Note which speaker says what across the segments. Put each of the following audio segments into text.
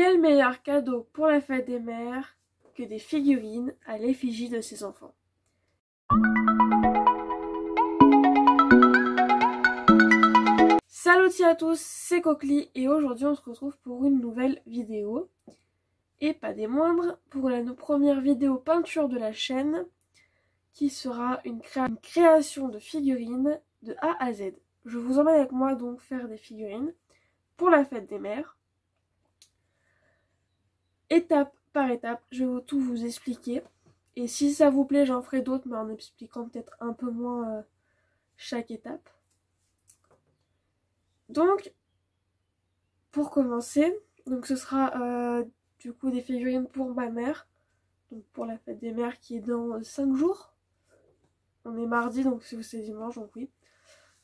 Speaker 1: Quel meilleur cadeau pour la fête des mères que des figurines à l'effigie de ses enfants? Salut à tous, c'est Coquely et aujourd'hui on se retrouve pour une nouvelle vidéo. Et pas des moindres, pour la première vidéo peinture de la chaîne qui sera une création de figurines de A à Z. Je vous emmène avec moi donc faire des figurines pour la fête des mères. Étape par étape, je vais tout vous expliquer. Et si ça vous plaît, j'en ferai d'autres, mais en expliquant peut-être un peu moins chaque étape. Donc, pour commencer, donc ce sera du coup des figurines pour ma mère. Donc pour la fête des mères qui est dans 5 jours. On est mardi, donc c'est dimanche, donc oui.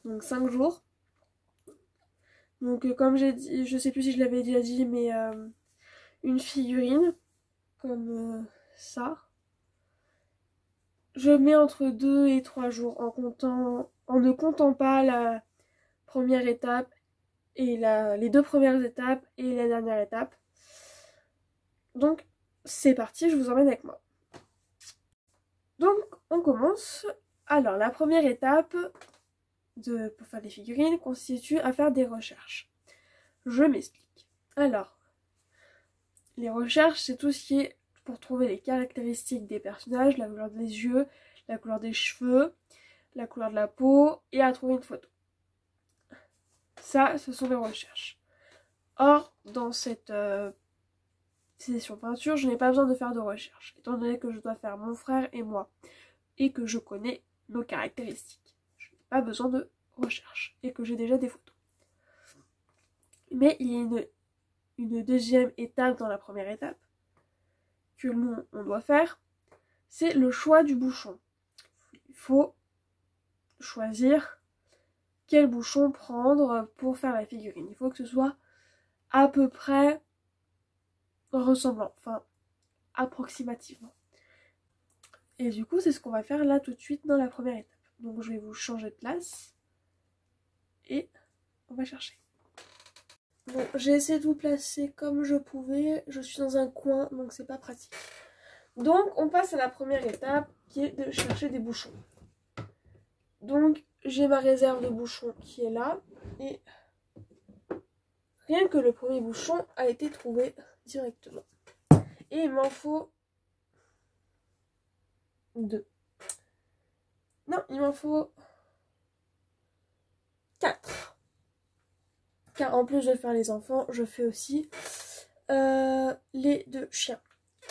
Speaker 1: Donc 5 jours. Donc comme j'ai dit, je sais plus si je l'avais déjà dit, mais une figurine comme ça. Je mets entre 2 et 3 jours en ne comptant pas la première étape et les 2 premières étapes et la dernière étape. Donc c'est parti, je vous emmène avec moi. Donc on commence. Alors la première étape pour faire des figurines constitue à faire des recherches. Je m'explique. Alors, les recherches, c'est tout ce qui est pour trouver les caractéristiques des personnages, la couleur des yeux, la couleur des cheveux, la couleur de la peau, et à trouver une photo. Ça, ce sont les recherches. Or, dans cette session peinture, je n'ai pas besoin de faire de recherche, étant donné que je dois faire mon frère et moi, et que je connais nos caractéristiques. Je n'ai pas besoin de recherche, et que j'ai déjà des photos. Mais il y a une deuxième étape dans la première étape, que nous, on doit faire, c'est le choix du bouchon. Il faut choisir quel bouchon prendre pour faire la figurine. Il faut que ce soit à peu près ressemblant, enfin approximativement. Et du coup, c'est ce qu'on va faire là tout de suite dans la première étape. Donc je vais vous changer de place et on va chercher. Bon, j'ai essayé de vous placer comme je pouvais. Je suis dans un coin, donc c'est pas pratique. Donc, on passe à la première étape qui est de chercher des bouchons. Donc, j'ai ma réserve de bouchons qui est là. Et rien que le premier bouchon a été trouvé directement. Et il m'en faut 2. Non, il m'en faut 4. Car en plus de faire les enfants, je fais aussi les 2 chiens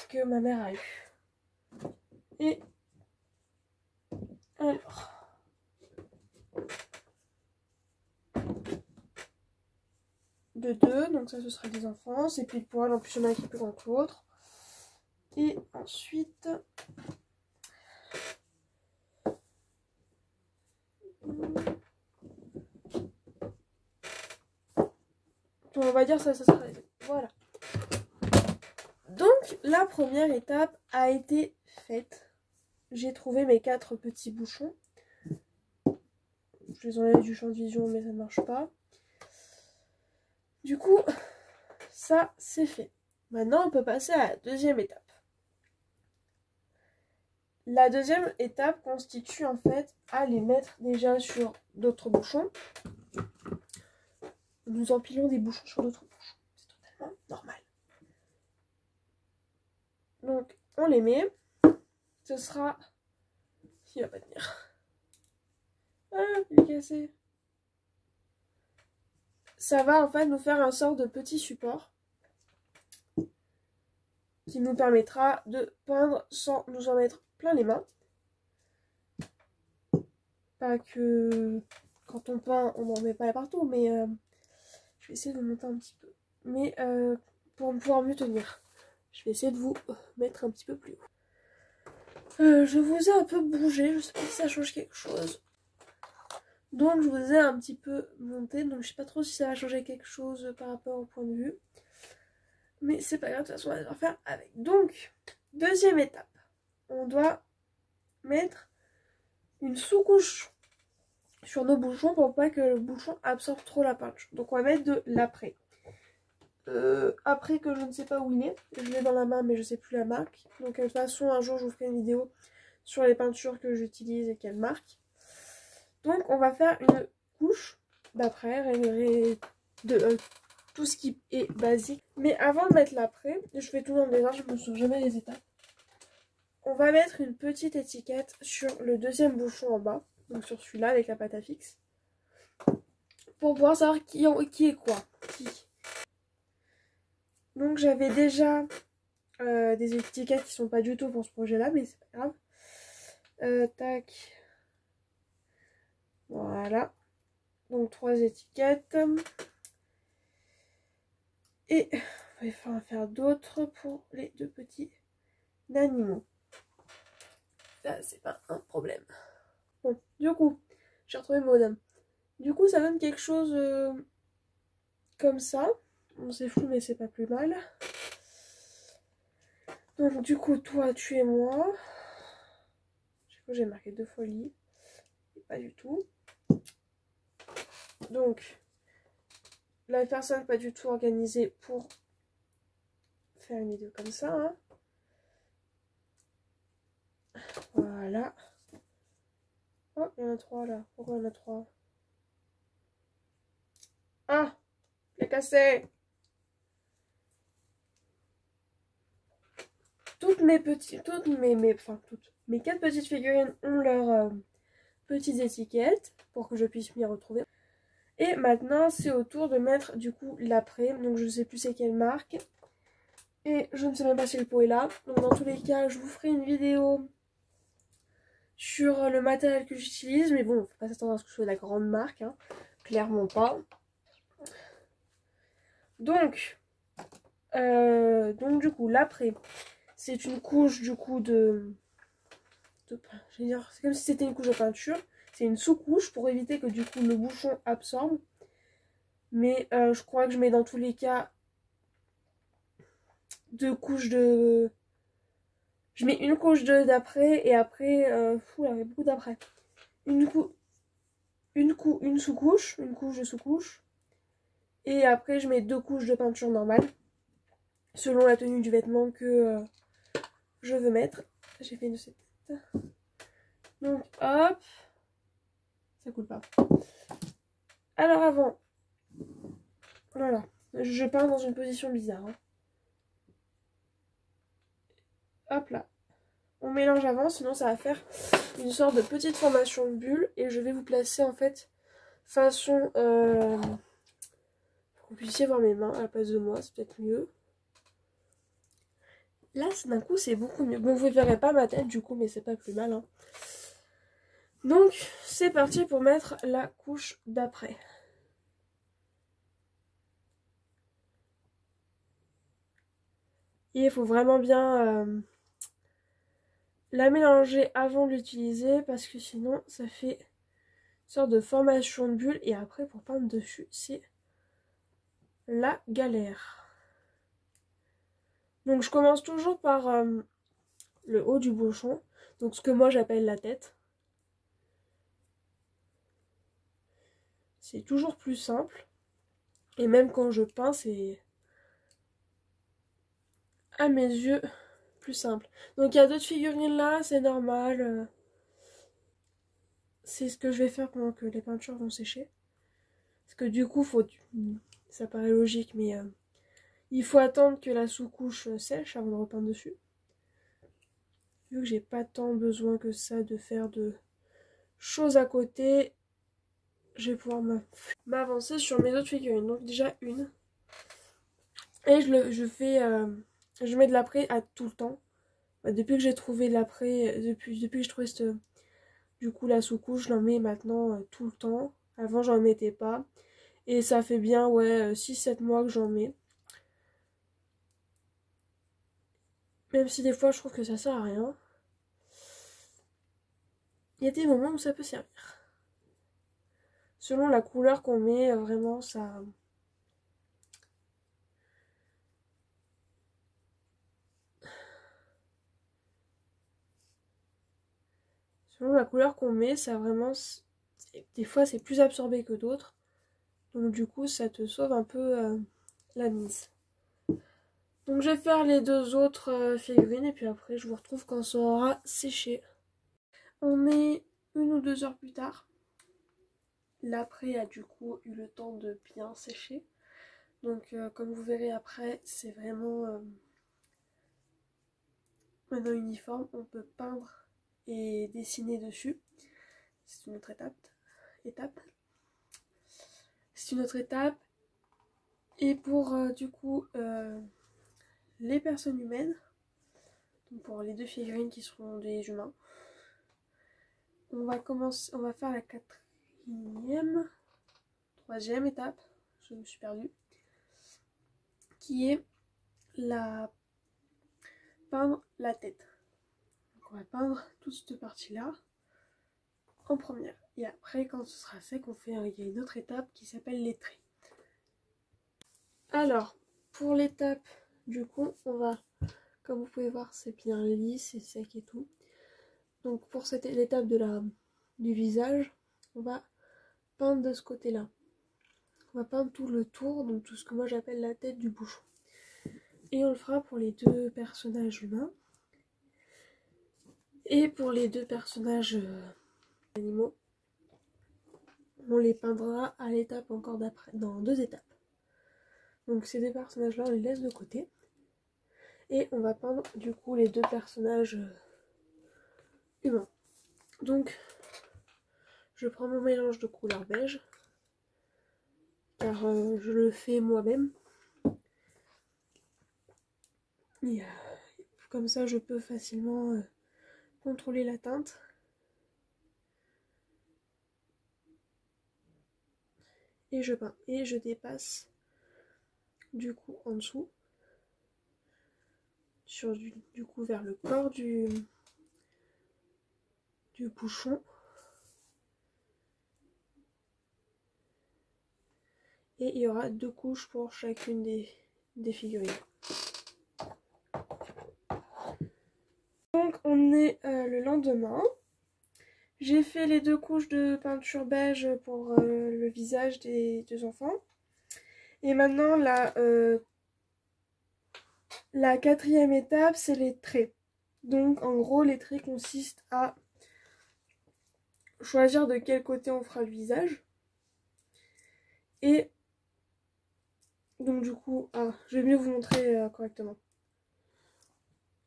Speaker 1: que ma mère a eu. Et alors, de 2, donc ça ce sera des enfants, c'est pile poil, en plus il y en a un qui est plus grand que l'autre. Et ensuite, on va dire ça sera les 2. Voilà. Donc la première étape a été faite. J'ai trouvé mes 4 petits bouchons. Je les enlève du champ de vision mais ça ne marche pas. Du coup, ça c'est fait. Maintenant on peut passer à la deuxième étape. La deuxième étape constitue en fait à les mettre déjà sur d'autres bouchons. Nous empilons des bouchons sur d'autres bouchons. C'est totalement normal. Donc on les met. Ce sera... Il va pas tenir. Ah, il est cassé. Ça va en fait nous faire un sort de petit support qui nous permettra de peindre sans nous en mettre plein les mains. Pas que quand on peint on n'en met pas partout, mais je vais essayer de monter un petit peu. Mais pour pouvoir mieux tenir, je vais essayer de vous mettre un petit peu plus haut. Je vous ai un peu bougé, je sais pas si ça change quelque chose. Donc je vous ai un petit peu monté, donc je sais pas trop si ça va changer quelque chose par rapport au point de vue. Mais c'est pas grave, de toute façon on va devoir faire avec. Donc, deuxième étape, on doit mettre une sous-couche sur nos bouchons pour pas que le bouchon absorbe trop la peinture. Donc on va mettre de l'après. après que je ne sais pas où il est. Je l'ai dans la main mais je sais plus la marque. Donc de toute façon un jour je vous ferai une vidéo sur les peintures que j'utilise et quelle marque. Donc on va faire une couche d'après, de tout ce qui est basique. Mais avant de mettre l'après, je fais tout dans le désordre, je me souviens jamais des étapes. On va mettre une petite étiquette sur le deuxième bouchon en bas, donc sur celui-là avec la pâte à fixe, pour pouvoir savoir qui est quoi. Donc j'avais déjà des étiquettes qui sont pas du tout pour ce projet-là, mais c'est pas grave. Tac. Voilà. Donc 3 étiquettes. Et on va en faire d'autres pour les 2 petits animaux. Ça, c'est pas un problème. Bon, du coup, j'ai retrouvé mon modem. Du coup, ça donne quelque chose comme ça. Bon, c'est flou, mais c'est pas plus mal. Donc, du coup, toi, tu es moi. Je sais pas, j'ai marqué 2 fois lit. Pas du tout. Donc, la personne pas du tout organisée pour faire une vidéo comme ça. Hein. Voilà. Oh, il y en a 3 là. Pourquoi il y en a 3? Ah, il a cassé. Toutes mes 4 petites figurines ont leurs petites étiquettes pour que je puisse m'y retrouver. Et maintenant, c'est au tour de mettre du coup l'après. Donc je ne sais plus c'est quelle marque. Et je ne sais même pas si le pot est là. Donc dans tous les cas, je vous ferai une vidéo sur le matériel que j'utilise. Mais bon, faut pas s'attendre à ce que ce soit de la grande marque. Hein. Clairement pas. Donc du coup, l'après, c'est une couche du coup je veux dire, c'est comme si c'était une couche de peinture. C'est une sous-couche pour éviter que du coup le bouchon absorbe. Mais je crois que je mets dans tous les cas 2 couches de... Je mets une couche d'après et après... il y avait beaucoup d'après. Une sous-couche, une couche de sous-couche. Et après je mets 2 couches de peinture normale. Selon la tenue du vêtement que je veux mettre. J'ai fait une recette. Donc hop. Ça coule pas. Alors avant... Voilà. Je peins dans une position bizarre. Hein. Hop là. On mélange avant, sinon ça va faire une sorte de petite formation de bulle. Et je vais vous placer en fait façon... pour que vous puissiez voir mes mains à la place de moi, c'est peut-être mieux. Là, d'un coup, c'est beaucoup mieux. Bon, vous ne verrez pas ma tête du coup, mais c'est pas plus mal. Hein. Donc, c'est parti pour mettre la couche d'après. Et il faut vraiment bien la mélanger avant de l'utiliser parce que sinon, ça fait une sorte de formation de bulle. Et après, pour peindre dessus, c'est la galère. Donc, je commence toujours par le haut du bouchon. Donc, ce que moi, j'appelle la tête. C'est toujours plus simple. Et même quand je peins, c'est à mes yeux plus simple. Donc il y a d'autres figurines là, c'est normal. C'est ce que je vais faire pendant que les peintures vont sécher. Parce que du coup, ça paraît logique, mais il faut attendre que la sous-couche sèche avant de repeindre dessus. Vu que j'ai pas tant besoin que ça de faire de choses à côté, je vais pouvoir m'avancer sur mes autres figurines. Donc déjà une. Et je mets de l'après à tout le temps. Depuis que j'ai trouvé de l'après, depuis que j'ai trouvé du coup la sous-couche, je l'en mets maintenant tout le temps. Avant j'en mettais pas. Et ça fait bien ouais 6-7 mois que j'en mets. Même si des fois je trouve que ça sert à rien. Il y a des moments où ça peut servir. Selon la couleur qu'on met, vraiment ça... Selon la couleur qu'on met, ça vraiment... Des fois c'est plus absorbé que d'autres. Donc du coup ça te sauve un peu la mise. je vais faire les deux autres figurines et puis après je vous retrouve quand ça aura séché. On est 1 ou 2 heures plus tard. L'après a du coup eu le temps de bien sécher. Donc comme vous verrez après, c'est vraiment maintenant uniforme. On peut peindre et dessiner dessus. C'est une autre étape. C'est une autre étape. Et pour du coup les personnes humaines, donc pour les 2 figurines qui seront des humains, on va faire la 3e étape, je me suis perdue, qui est peindre la tête. Donc on va peindre toute cette partie-là en première. Et après, quand ce sera sec, il y a une autre étape qui s'appelle les traits. Alors, pour l'étape, du coup, on va, comme vous pouvez voir, c'est bien lisse, c'est sec et tout. Donc pour l'étape du visage, on va peindre de ce côté-là. On va peindre tout le tour, donc tout ce que moi j'appelle la tête du bouchon. Et on le fera pour les 2 personnages humains. Et pour les 2 personnages animaux, on les peindra à l'étape encore d'après, dans 2 étapes. Donc ces 2 personnages-là, on les laisse de côté. Et on va peindre du coup les 2 personnages humains. Donc, je prends mon mélange de couleur beige, car je le fais moi-même. Et comme ça, je peux facilement contrôler la teinte. Et je peins. Et je dépasse du coup en dessous, du coup vers le corps du bouchon. Et il y aura 2 couches pour chacune des figurines. Donc on est le lendemain. J'ai fait les 2 couches de peinture beige pour le visage des 2 enfants. Et maintenant la 4e étape, c'est les traits. Donc en gros, les traits consistent à choisir de quel côté on fera le visage. Et donc du coup, je vais mieux vous montrer correctement.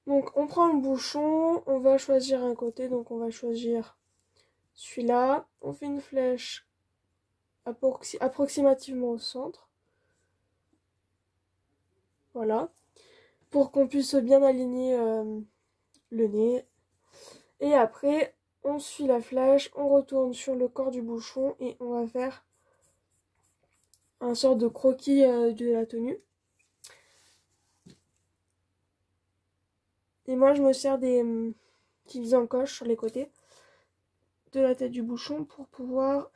Speaker 1: Donc on prend le bouchon, on va choisir un côté, donc on va choisir celui-là. On fait une flèche approximativement au centre. Voilà. Pour qu'on puisse bien aligner le nez. Et après, on suit la flèche, on retourne sur le corps du bouchon et on va faire un sort de croquis de la tenue. Et moi, je me sers des petites encoches sur les côtés de la tête du bouchon pour pouvoir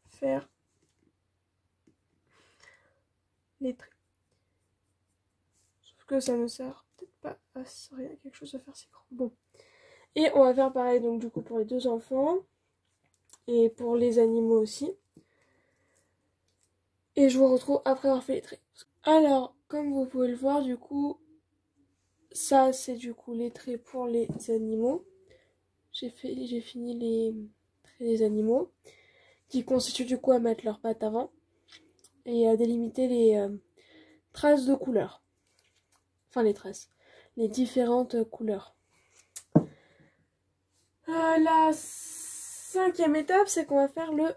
Speaker 1: faire les traits. Sauf que ça ne sert peut-être pas à rien, quelque chose à faire si grand. Bon. Et on va faire pareil donc du coup pour les 2 enfants et pour les animaux aussi. Et je vous retrouve après avoir fait les traits. Alors, comme vous pouvez le voir, du coup, ça c'est du coup les traits pour les animaux. J'ai fini les traits des animaux, qui constituent du coup à mettre leurs pattes avant et à délimiter les traces de couleurs. Enfin les traces, les différentes couleurs. La 5e étape, c'est qu'on va faire le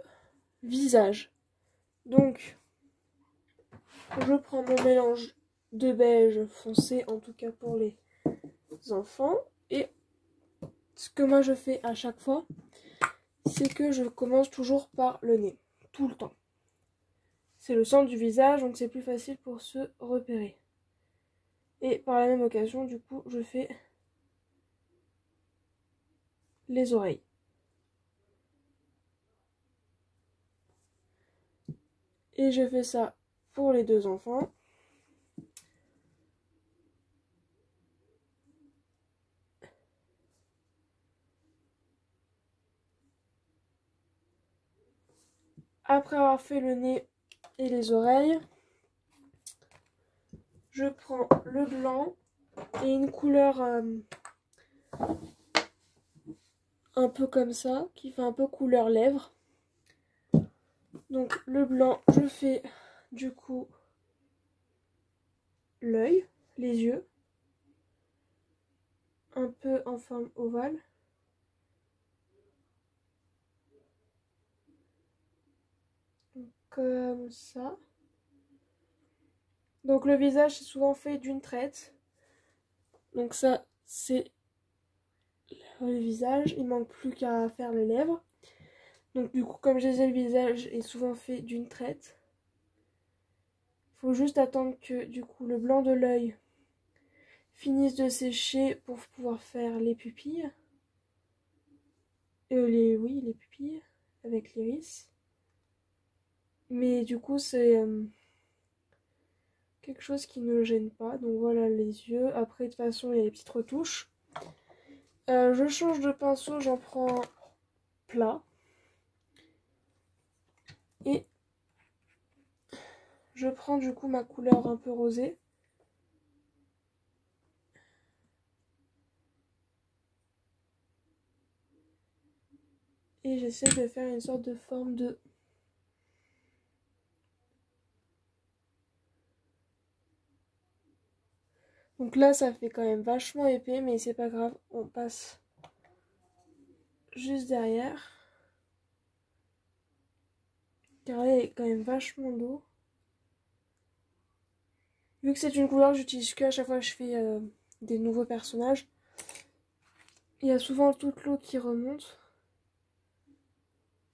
Speaker 1: visage. Donc, je prends mon mélange de beige foncé, en tout cas pour les enfants. Et ce que moi je fais à chaque fois, c'est que je commence toujours par le nez. Tout le temps. C'est le centre du visage, donc c'est plus facile pour se repérer. Et par la même occasion, du coup, je fais les oreilles. Et je fais ça pour les 2 enfants. Après avoir fait le nez et les oreilles. Je prends le blanc et une couleur un peu comme ça, qui fait un peu couleur lèvres. Donc le blanc, je fais du coup l'œil, les yeux, un peu en forme ovale. Comme ça. Donc le visage c'est souvent fait d'une traite. Donc ça c'est le visage, il manque plus qu'à faire les lèvres. Donc du coup comme je disais, le visage est souvent fait d'une traite. Il faut juste attendre que du coup le blanc de l'œil finisse de sécher pour pouvoir faire les pupilles. Les pupilles avec l'iris. Mais du coup c'est quelque chose qui ne gêne pas. Donc voilà les yeux. Après de toute façon il y a les petites retouches. Je change de pinceau, j'en prends plat. Et je prends du coup ma couleur un peu rosée. Et j'essaie de faire une sorte de forme de... Donc là ça fait quand même vachement épais, mais c'est pas grave, on passe juste derrière. Car là il y a quand même vachement d'eau. Vu que c'est une couleur que j'utilise que à chaque fois que je fais des nouveaux personnages, il y a souvent toute l'eau qui remonte.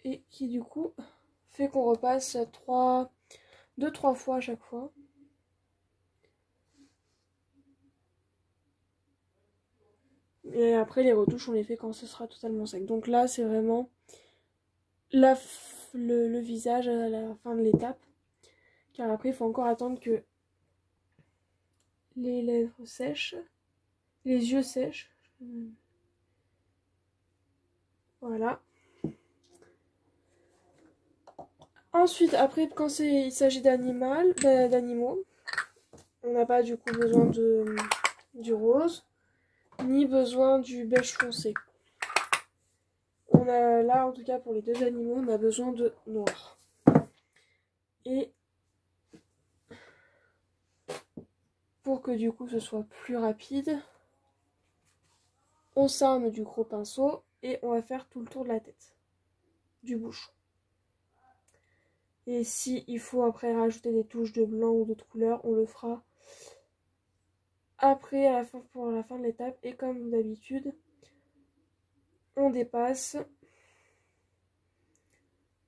Speaker 1: Et qui du coup fait qu'on repasse 2-3 fois à chaque fois. Et après les retouches on les fait quand ce sera totalement sec. Donc là c'est vraiment le visage à la fin de l'étape. Car après il faut encore attendre que les lèvres sèchent. Les yeux sèchent. Voilà. Ensuite, après, quand il s'agit d'animaux, on n'a pas du coup besoin du rose, ni besoin du beige foncé. On a là, en tout cas pour les deux animaux, on a besoin de noir. Et pour que du coup ce soit plus rapide, on s'arme du gros pinceau et on va faire tout le tour de la tête, du bouchon. Et si il faut après rajouter des touches de blanc ou d'autres couleurs, on le fera après pour la fin de l'étape. Et comme d'habitude, on dépasse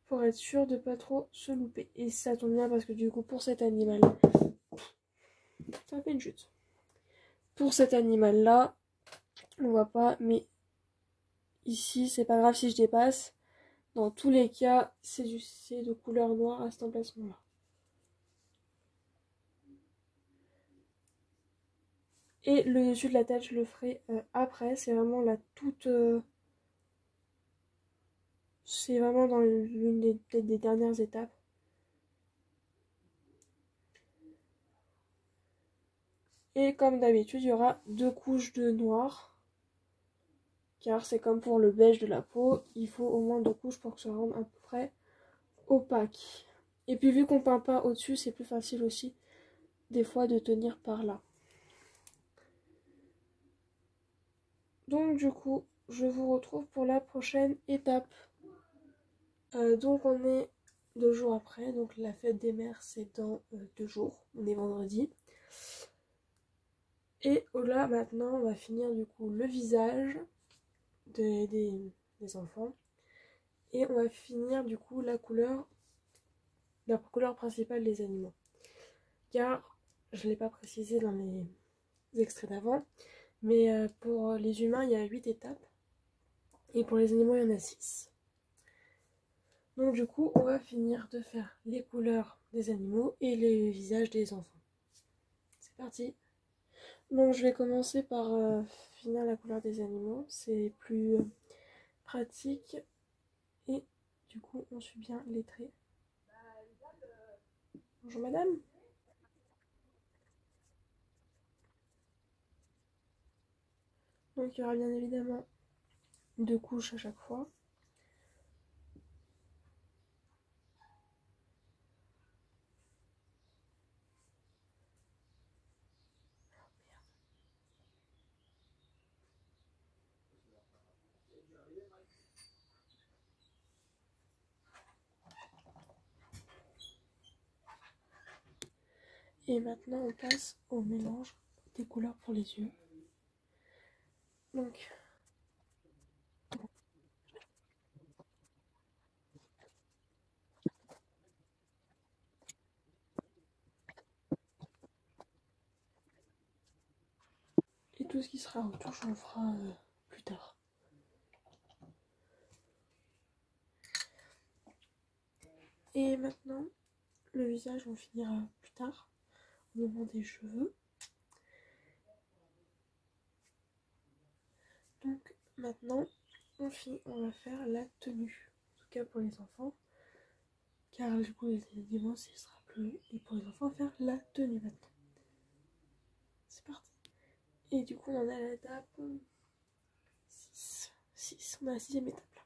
Speaker 1: pour être sûr de pas trop se louper. Et ça tombe bien parce que du coup pour cet animal, ça fait une chute. Pour cet animal là, on voit pas, mais ici c'est pas grave si je dépasse. Dans tous les cas, c'est de couleur noire à cet emplacement-là. Et le dessus de la tête, je le ferai après. C'est vraiment la toute... c'est vraiment dans l'une des dernières étapes. Et comme d'habitude, il y aura 2 couches de noir. Car c'est comme pour le beige de la peau. Il faut au moins 2 couches pour que ça rende à peu près opaque. Et puis vu qu'on peint pas au-dessus, c'est plus facile aussi des fois de tenir par là. Donc du coup, je vous retrouve pour la prochaine étape. Donc on est 2 jours après, donc la fête des mères c'est dans 2 jours, on est vendredi. Et là maintenant on va finir du coup le visage des enfants. Et on va finir du coup la couleur principale des animaux. Car je ne l'ai pas précisé dans les extraits d'avant, mais pour les humains il y a 8 étapes. Et pour les animaux il y en a 6. Donc du coup on va finir de faire les couleurs des animaux et les visages des enfants. C'est parti. Donc je vais commencer par finir la couleur des animaux, c'est plus pratique et du coup on suit bien les traits. Bonjour madame. Donc il y aura bien évidemment 2 couches à chaque fois. Et maintenant on passe au mélange des couleurs pour les yeux. Donc et tout ce qui sera autour, on le fera plus tard. Et maintenant, le visage, on finira plus tard, au moment des cheveux. Donc maintenant, on va faire la tenue. En tout cas pour les enfants. Car du coup, les dimanches, il sera plus. Et pour les enfants, on va faire la tenue maintenant. C'est parti. Et du coup, on en a l'étape 6. On a la 6e étape là.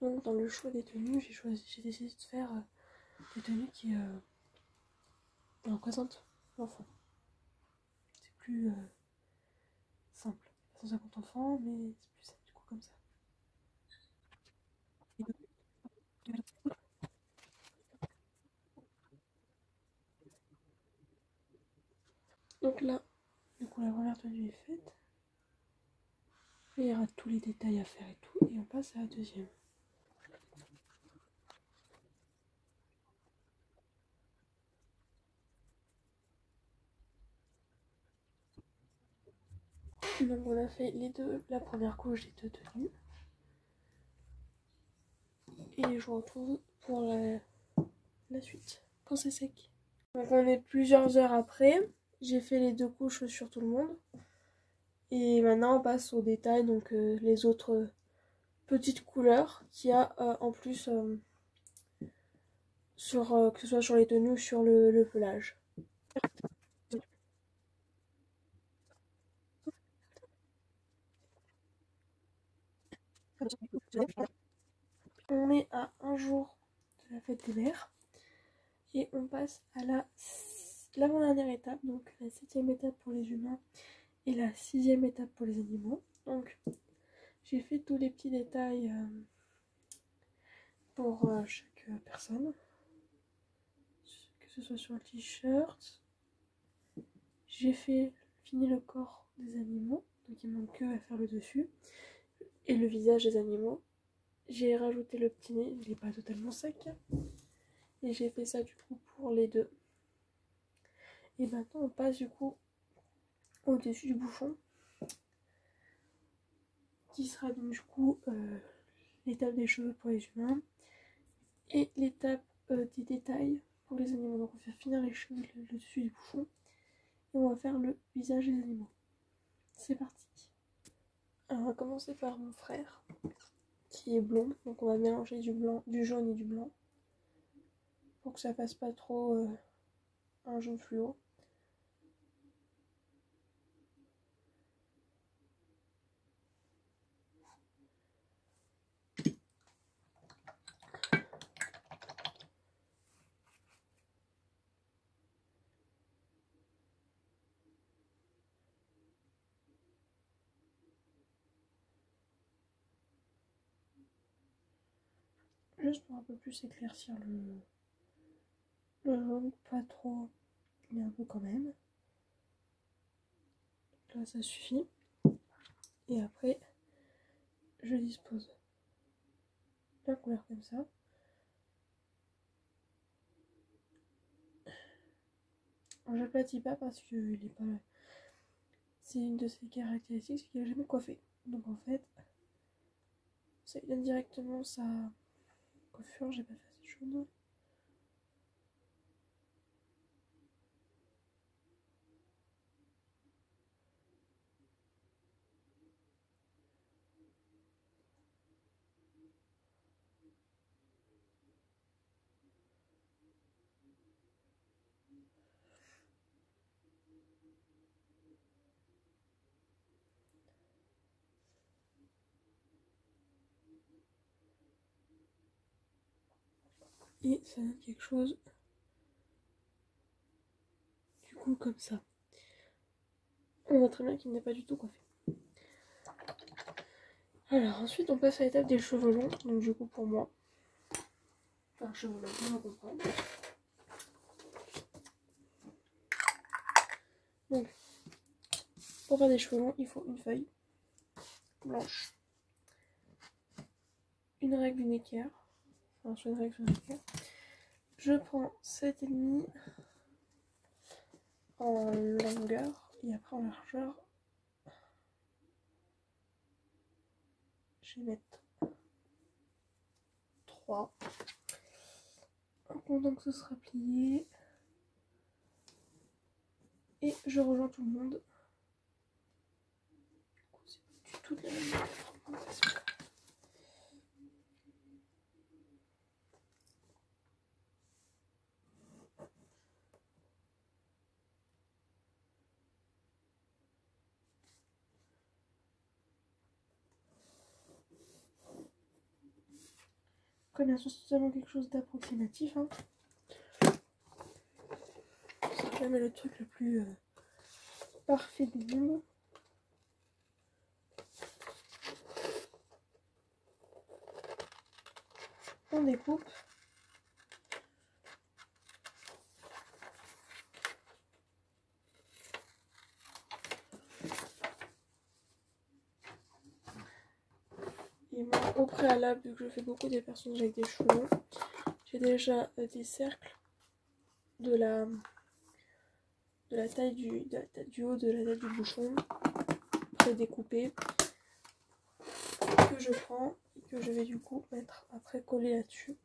Speaker 1: Donc dans le choix des tenues, j'ai décidé de faire des tenues qui représentent l'enfant. C'est plus simple. 150 enfants, mais c'est plus simple du coup comme ça. Donc là, du coup, la première tenue est faite. Il y aura tous les détails à faire et tout, et on passe à la deuxième. Donc on a fait la première couche des 2 tenues. Et je vous retrouve pour la suite, quand c'est sec. Donc on est plusieurs heures après. J'ai fait les 2 couches sur tout le monde. Et maintenant on passe aux détails, donc les autres petites couleurs qu'il y a en plus, que ce soit sur les tenues ou sur le pelage. On est à un jour de la fête des mères. Et on passe à l'avant-dernière étape, donc la 7e étape pour les humains et la 6e étape pour les animaux. Donc j'ai fait tous les petits détails pour chaque personne, que ce soit sur le t-shirt. J'ai fini le corps des animaux, donc il manque que à faire le dessus, et le visage des animaux. J'ai rajouté le petit nez, il n'est pas totalement sec, et j'ai fait ça du coup pour les 2. Et maintenant on passe du coup au-dessus du bouchon, qui sera donc du coup l'étape des cheveux pour les humains et l'étape des détails pour les animaux. Donc on va finir les cheveux, le dessus du bouchon, et on va faire le visage des animaux. C'est parti. Alors on va commencer par mon frère qui est blond, donc on va mélanger du blanc, du jaune et du blanc pour que ça fasse pas trop un jaune fluo. Juste pour un peu plus éclaircir le jaune, pas trop, mais un peu quand même. Donc là ça suffit. Et après, je dispose la couleur comme ça. Alors, j'aplatis pas parce que il est pas. C'est une de ses caractéristiques, c'est qu'il n'a jamais coiffé. Donc en fait, ça lui donne directement sa coiffure. J'ai pas fait assez chaud. Et ça donne quelque chose du coup comme ça. On voit très bien qu'il n'est pas du tout coiffé. Alors ensuite on passe à l'étape des cheveux longs. Donc du coup pour moi, enfin cheveux longs, on va comprendre. Donc pour faire des cheveux longs, il faut une feuille blanche, une règle, une équerre, enfin soit une règle, soit une équerre. Je prends 7,5 en longueur et après en largeur, je vais mettre 3. En comptant que ce sera plié. Et je rejoins tout le monde. Du coup, c'est pas du tout de la même fragmentation. Après, bien sûr, c'est seulement quelque chose d'approximatif. Hein. C'est jamais le truc le plus parfait du monde. On découpe. Et moi, au préalable, vu que je fais beaucoup des personnages avec des cheveux longs, j'ai déjà des cercles de la taille du haut de la taille du bouchon pré-découpé que je prends et que je vais du coup mettre après coller là-dessus.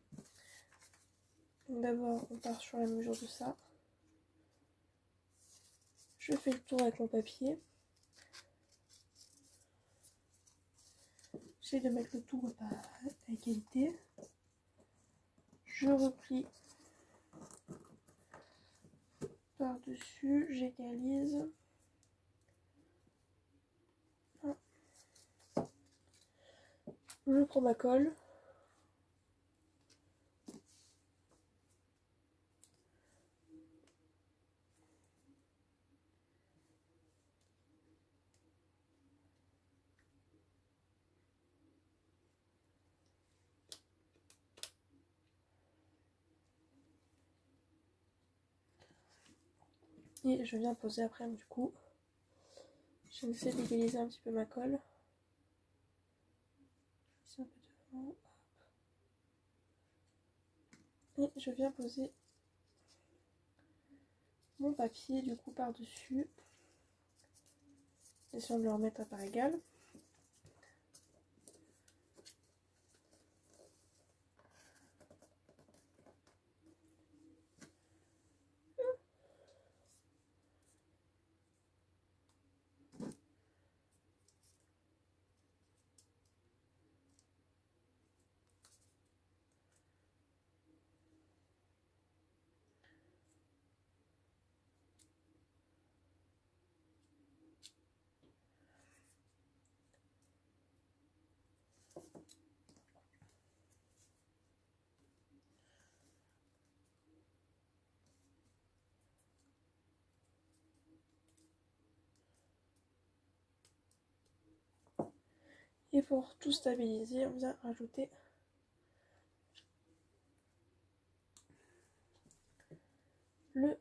Speaker 1: Donc d'abord on part sur la mesure de ça. Je fais le tour avec mon papier. J'essaie de mettre le tout à égalité. Je replie par-dessus, j'égalise. Je prends ma colle. Et je viens poser après, du coup. J'essaie d'égaliser un petit peu ma colle. Un peu devant. Et je viens poser mon papier du coup par-dessus. Essayons de le remettre à part égale. Et pour tout stabiliser, on vient rajouter le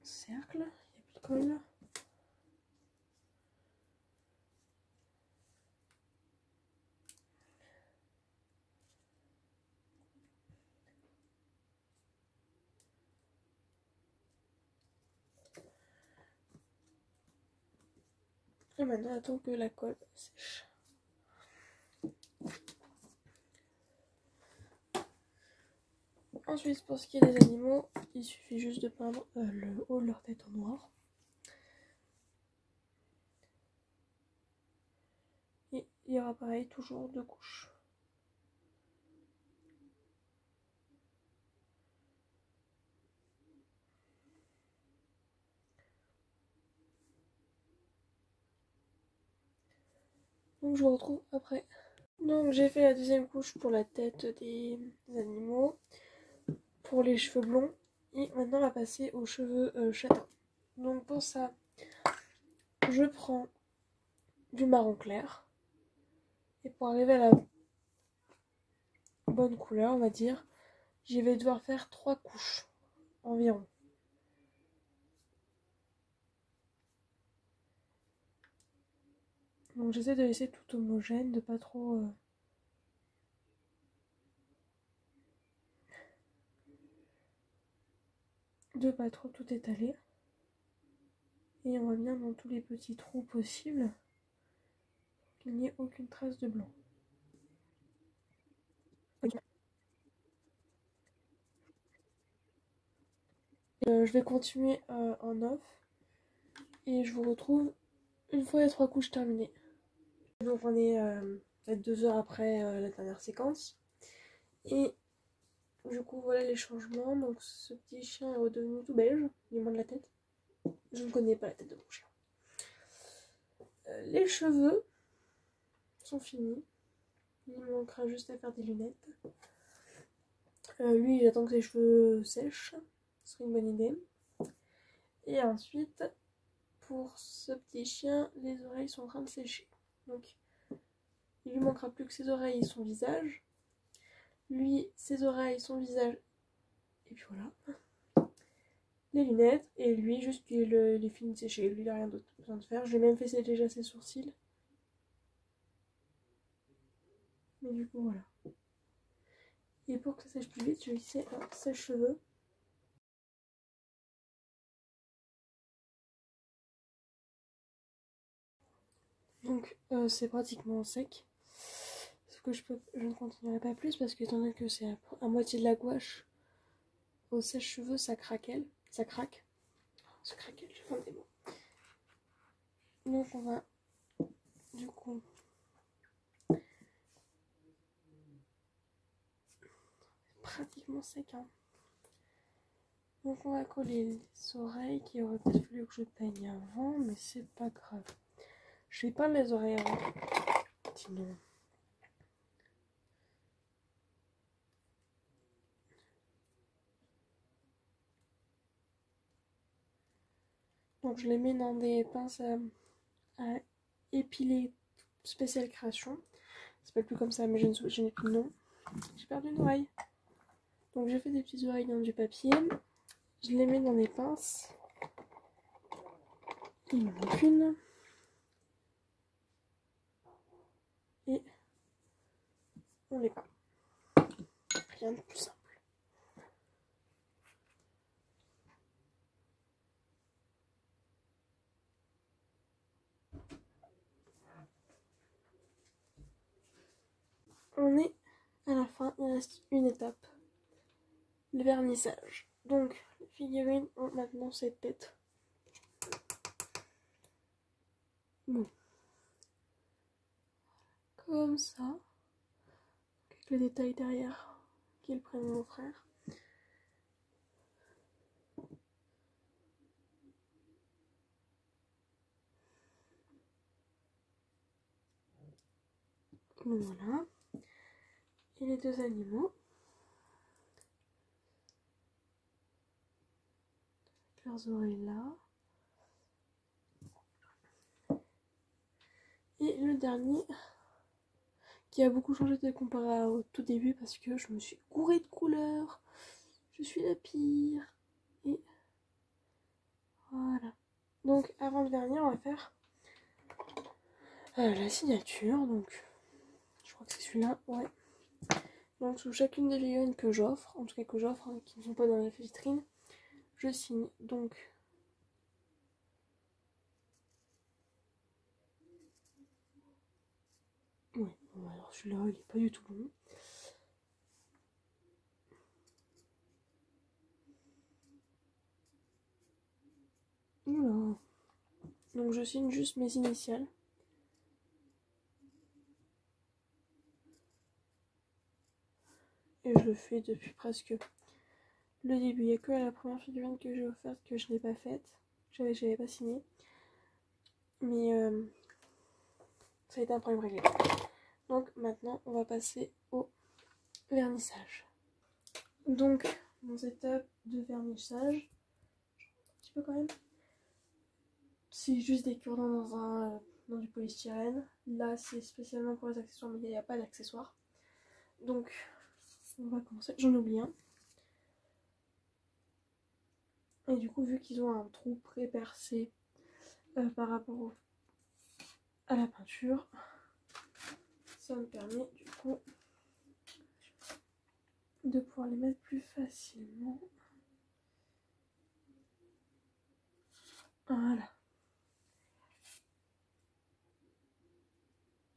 Speaker 1: cercle. Il n'y a plus de colle. Et maintenant, attends que la colle sèche. Ensuite, pour ce qui est des animaux, il suffit juste de peindre le haut de leur tête en noir. Et il y aura pareil, toujours 2 couches. Donc je vous retrouve après. Donc j'ai fait la deuxième couche pour la tête des animaux, pour les cheveux blonds, et maintenant on va passer aux cheveux châtains. Donc pour ça, je prends du marron clair, et pour arriver à la bonne couleur, on va dire, je vais devoir faire 3 couches environ. Donc j'essaie de laisser tout homogène, de pas trop tout étaler. Et on va bien dans tous les petits trous possibles, pour qu'il n'y ait aucune trace de blanc. Je vais continuer en off, et je vous retrouve une fois les 3 couches terminées. Donc on est peut-être 2 heures après la dernière séquence. Et du coup voilà les changements. Donc ce petit chien est redevenu tout beige, du moins de la tête. Je ne connais pas la tête de mon chien. Les cheveux sont finis. Il me manquera juste à faire des lunettes. Lui j'attends que ses cheveux sèchent. Ce serait une bonne idée. Et ensuite pour ce petit chien, les oreilles sont en train de sécher. Donc il lui manquera plus que ses oreilles et son visage. Lui, ses oreilles, son visage, et puis voilà. Les lunettes, et lui, juste qu'il est fini de sécher. Lui, il n'a rien d'autre besoin de faire. Je lui ai même fait sécher déjà ses sourcils. Mais du coup, voilà. Et pour que ça sèche plus vite, je vais utiliser un sèche-cheveux. Donc, c'est pratiquement sec. Sauf que je ne continuerai pas plus parce que, étant donné que c'est à moitié de la gouache, au sèche-cheveux, ça craquelle. Ça craque. Ça craquelle, je vais prendre des mots. Donc, on va, du coup, pratiquement sec, hein. Donc on va coller les oreilles qui aurait peut-être fallu que je peigne avant, mais c'est pas grave. Je vais peindre les oreilles avant. Sinon. Donc je les mets dans des pinces à épiler spéciale création. Ça s'appelle plus comme ça, mais je n'ai plus de nom. J'ai perdu une oreille. Donc j'ai fait des petites oreilles dans du papier. Je les mets dans des pinces. Il m'en manque une. Et on les peint. Rien de plus simple. On est à la fin, il reste une étape. Le vernissage. Donc les figurines ont maintenant cette tête. Bon. Comme ça. Avec le détail derrière qui est le prénom de mon frère. Donc voilà. Et les 2 animaux. Leurs oreilles là. Et le dernier qui a beaucoup changé de comparé au tout début parce que je me suis gourée de couleurs. Je suis la pire. Et voilà. Donc avant le dernier, on va faire la signature. Donc je crois que c'est celui-là. Ouais. Donc sous chacune des figurines que j'offre, en tout cas que j'offre, hein, qui ne sont pas dans la vitrine, je signe. Donc ouais, bon, alors celui-là il est pas du tout long. Voilà. Donc je signe juste mes initiales. Et je le fais depuis presque le début. Il n'y a que la première figurine que j'ai offerte que je n'ai pas faite. J'avais pas signé. Mais ça a été un problème réglé. Donc maintenant on va passer au vernissage. Donc mon setup de vernissage, un petit peu quand même, c'est juste des cure-dents dans du polystyrène. Là c'est spécialement pour les accessoires, mais il n'y a pas d'accessoires. Donc on va commencer, j'en oublie un. Et du coup vu qu'ils ont un trou pré-percé par rapport à la peinture, ça me permet du coup de pouvoir les mettre plus facilement. Voilà.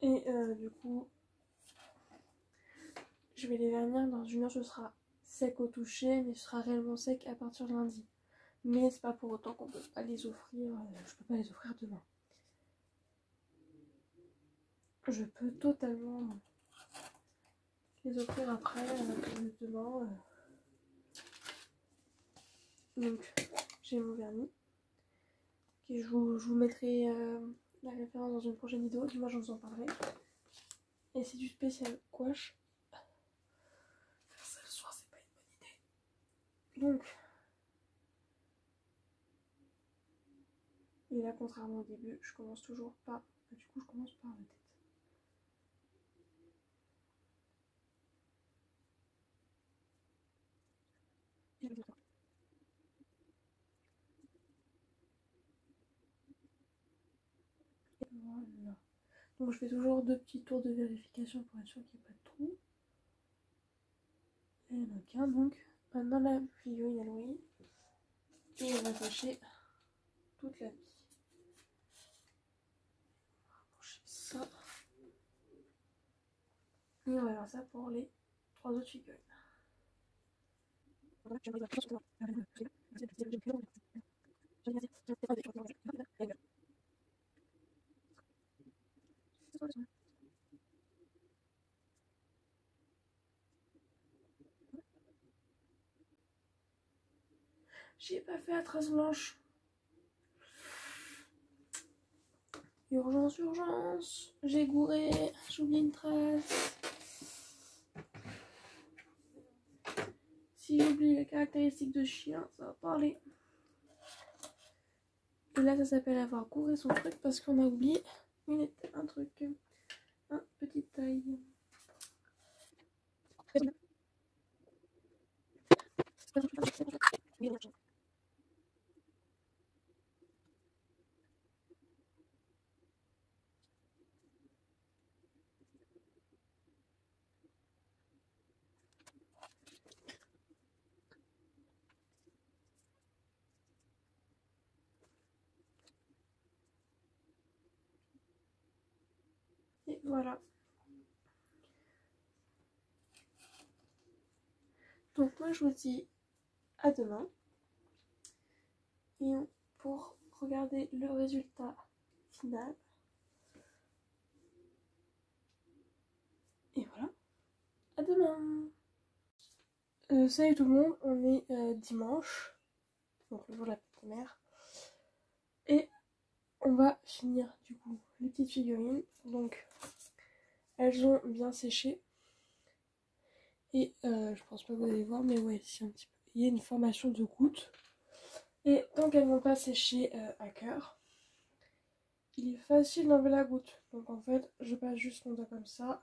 Speaker 1: Et du coup, je vais les vernir dans une heure, ce sera sec au toucher, mais ce sera réellement sec à partir de lundi. Mais c'est pas pour autant qu'on peut pas les offrir, je peux pas les offrir demain. Je peux totalement les offrir après, demain. Donc, j'ai mon vernis. Okay, je vous mettrai la référence dans une prochaine vidéo, du moins je vous en parlerai. Et c'est du spécial gouache. Faire ça le soir, c'est pas une bonne idée. Donc, et là, contrairement au début, je commence toujours par... Du coup, je commence par la tête. Voilà. Donc je fais toujours 2 petits tours de vérification pour être sûr qu'il n'y a pas de trou. Et il n'y en a qu'un, donc maintenant la figurine elle brille. Et on va cocher toute la vie. On va rapprocher ça. Et on va faire ça pour les 3 autres figurines. J'ai pas fait la trace blanche. Urgence, urgence. J'ai gouré. J'ai oublié une trace. Si j'oublie les caractéristiques de chien, ça va pas aller. Et là, ça s'appelle avoir gouré son truc parce qu'on a oublié un truc. Un petit taille. Et voilà. Donc moi je vous dis à demain. Et pour regarder le résultat final. Et voilà. À demain. Salut tout le monde, on est dimanche. Donc le jour de la première. Et on va finir du coup les petites figurines. Donc elles ont bien séché. Et je pense pas que vous allez voir, mais ouais, si un petit peu. Il y a une formation de gouttes. Et tant qu'elles vont pas sécher à cœur, il est facile d'enlever la goutte. Donc en fait, je passe juste mon doigt comme ça.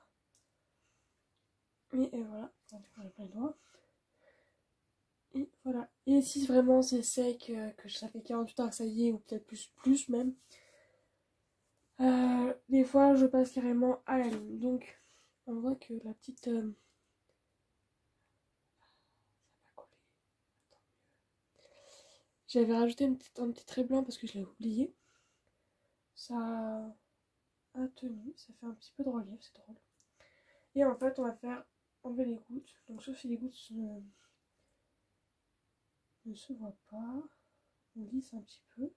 Speaker 1: Et voilà. J'en ai plein les doigts. Et voilà. Et si vraiment c'est sec, que ça fait 48 heures que ça y est, ou peut-être plus même, des fois je passe carrément à la ligne. Donc on voit que la petite... ça va pas coller. J'avais rajouté un petit trait blanc parce que je l'avais oublié. Ça a tenu, ça fait un petit peu de relief, c'est drôle. Et en fait on va faire enlever les gouttes. Donc sauf si les gouttes ne se voient pas. On lisse un petit peu.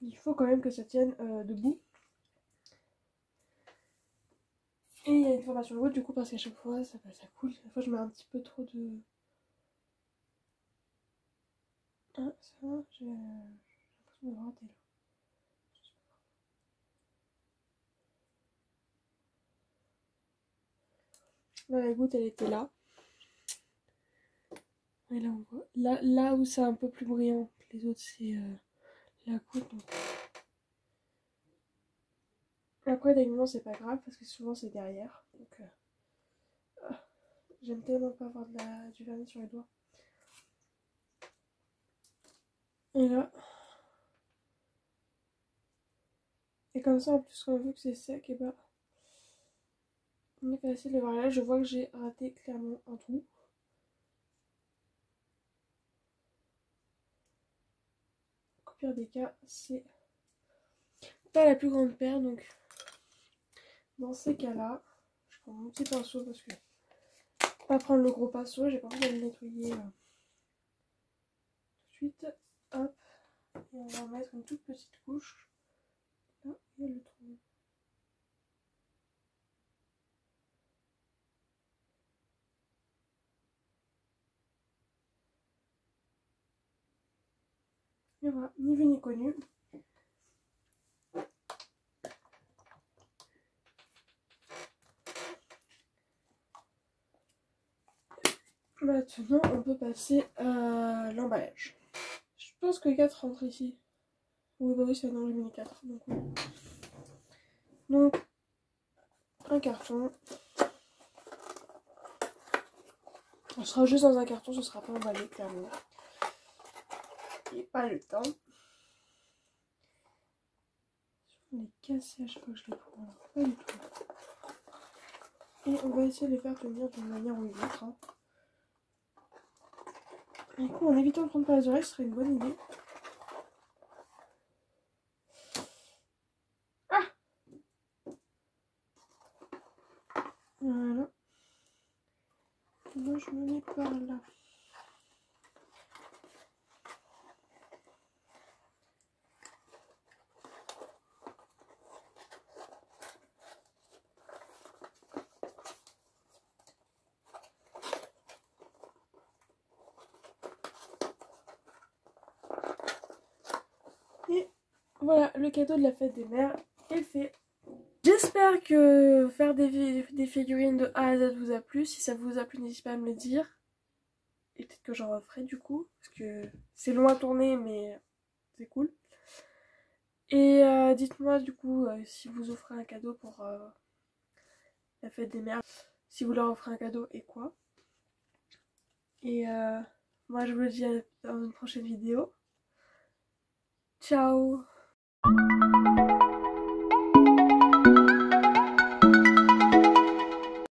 Speaker 1: Il faut quand même que ça tienne debout. Et il y a une formation de goutte du coup parce qu'à chaque fois ça coule. Des fois je mets un petit peu trop de... Ah ça, j'ai l'impression d'avoir raté là. Là, la goutte, elle était là. Et là, on voit. Là où c'est un peu plus brillant que les autres, c'est la goutte. Donc... Après, techniquement, c'est pas grave parce que souvent, c'est derrière. Donc, j'aime tellement pas avoir du vernis sur les doigts. Et là. Et comme ça, en plus, quand on veut que c'est sec, et bah. On est facile de voir. Là, je vois que j'ai raté clairement un trou. Au pire des cas, c'est pas la plus grande perte. Donc, dans ces cas-là, je prends mon petit pinceau parce que pas prendre le gros pinceau, j'ai pas envie de le nettoyer tout de suite. Hop, et on va mettre une toute petite couche. Là, il y a le trou. Et voilà, ni vu ni connu. Maintenant, on peut passer à l'emballage. Je pense que 4 rentre ici. Oui, bah oui, c'est dans le mini 4. Donc, oui. Donc, un carton. On sera juste dans un carton, ce sera pas emballé, clairement. Et pas le temps. On est cassé à chaque fois que je les prends. Alors, pas du tout. Et on va essayer de les faire tenir d'une manière ou d'une autre. Hein. Du coup, en évitant de prendre par les oreilles, ce serait une bonne idée. Ah! Voilà. Moi, je me mets par là. Et voilà, le cadeau de la fête des mères est fait. J'espère que faire des figurines de A à Z vous a plu. Si ça vous a plu, n'hésitez pas à me le dire. Et peut-être que j'en referai du coup. Parce que c'est long à tourner, mais c'est cool. Et dites-moi du coup si vous offrez un cadeau pour la fête des mères. Si vous leur offrez un cadeau et quoi. Et moi je vous dis dans une prochaine vidéo. Ciao!